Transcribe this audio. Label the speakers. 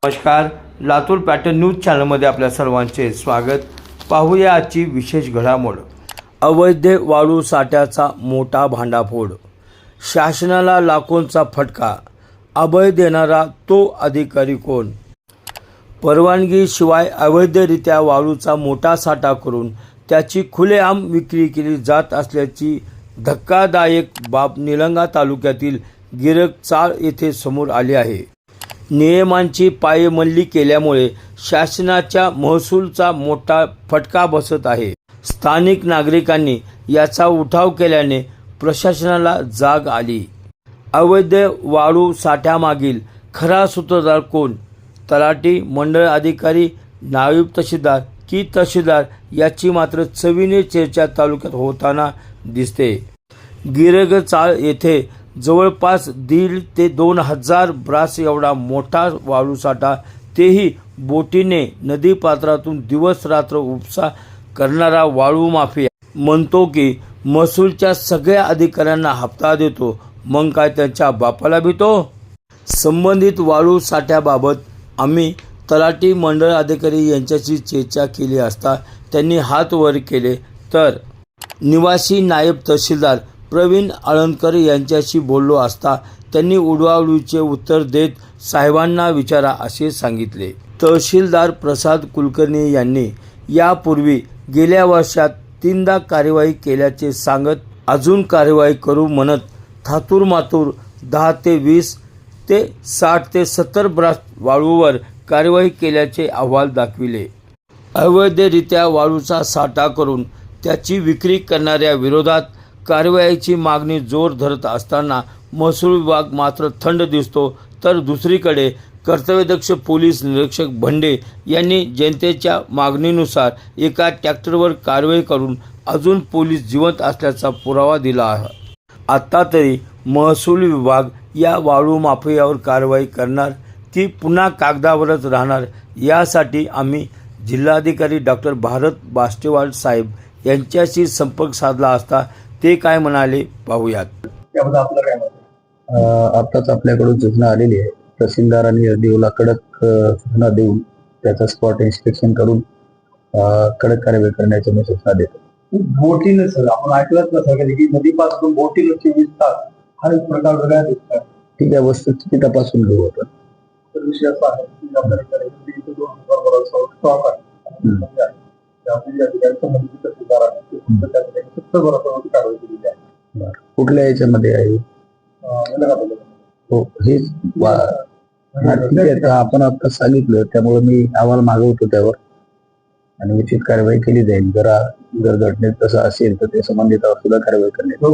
Speaker 1: नमस्कार, Latur pattern news चॅनलमध्ये आपल्या सर्वांचे स्वागत. पाहूया आजची विशेष घडामोड. अवैध वाळू साठ्याचा मोठा भांडाफोड, शासनाला लाखोंचा फटका. अभय देणारा तो अधिकारी कोण? परवानगीशिवाय अवैधरित्या वाळूचा मोठा साठा करून त्याची खुलेआम विक्री केली जात असल्याची धक्कादायक बाब निलंगा तालुक्यातील गिरक चाळ येथे समोर आली आहे. नियमांची पायमल्ली केल्यामुळे शासनाच्या महसूलचा मोठा फटका बसत आहे. स्थानिक नागरिकांनी याचा उठाव केल्याने प्रशासनाला जाग आली. अवैध वाळू साठ्यामागील खरा सूत्रधार कोण? तलाठी, मंडळ अधिकारी, नायब तहसीलदार की तहसीलदार याची मात्र चवीने चर्चा तालुक्यात होताना दिसते. गिरगचाळ येथे जवळपास 1,500 ते 2,000 ब्रास एवढा मोठा वाळूसाठा, तेही बोटीने नदीपात्रातून दिवस रात्र उपसा करणारा वाळू माफिया म्हणतो की महसूलच्या सगळ्या अधिकाऱ्यांना हप्ता देतो, मग काय त्यांच्या बापाला भीतो? संबंधित वाळू साठ्याबाबत आम्ही तलाठी, मंडळ अधिकारी यांच्याशी चर्चा केली असता त्यांनी हात वर केले, तर निवासी नायब तहसीलदार प्रवीण आळंदकर यांच्याशी बोललो असता त्यांनी उडवाउडवीचे उत्तर देत साहेबांना विचारा असे सांगितले. तहसीलदार प्रसाद कुलकर्णी यांनी यापूर्वी गेल्या वर्षात 3दा कार्यवाही केल्याचे सांगत अजून कार्यवाही करू म्हणत थातूर मातूर 10 ते 20 ते 60 ते 70 ब्रास वाळूवर कार्यवाही केल्याचे अहवाल दाखविले. अवैधरित्या वाळूचा साठा करून त्याची विक्री करणाऱ्या विरोधात कारवाईची मागणी जोर धरत असताना महसूल विभाग मात्र थंड दिसतो, तर दुसरीकडे कर्तव्यदक्ष पोलीस निरीक्षक भंडे यांनी जनतेच्या मागणीनुसार एका ट्रॅक्टरवर कारवाई करून अजून पोलीस जिवंत असल्याचा पुरावा दिला आहे. आता तरी महसूल विभाग या वाळू माफियावर कारवाई करणार की पुन्हा कागदावरच राहणार, यासाठी आम्ही जिल्हाधिकारी डॉक्टर भारत बास्टेवाड साहेब यांच्याशी संपर्क साधला असता ते काय म्हणाले पाहूयात.
Speaker 2: त्याबद्दल आपलं काय मत? आताच आपल्याकडून सूचना आलेली आहे. तहसीलदारांनी देऊला कडक सूचना देऊन त्याचा स्पॉट इन्स्पेक्शन करून कडक कारवाई करण्याच्या मी सूचना देतो. बोटीनं सर आपण ऐकलंच ना सर की नदीपासून बोटीनं 24 तास हा एक प्रकार वेगळा दिसतात. ठीक आहे, वस्तुस्थिती तपासून घेऊ आपण. तर विषय असा आहे की आपल्याकडे 2,000 स्टॉक आहे. कुठल्या याच्यामध्ये आहे? हो, हेच ठीक आहे. आपण आता सांगितलं त्यामुळे मी अहवाल मागवतो त्यावर आणि उचित कारवाई केली जाईल. जर घटनेत तसं असेल तर ते संबंधितावर सुद्धा कारवाई करण्यात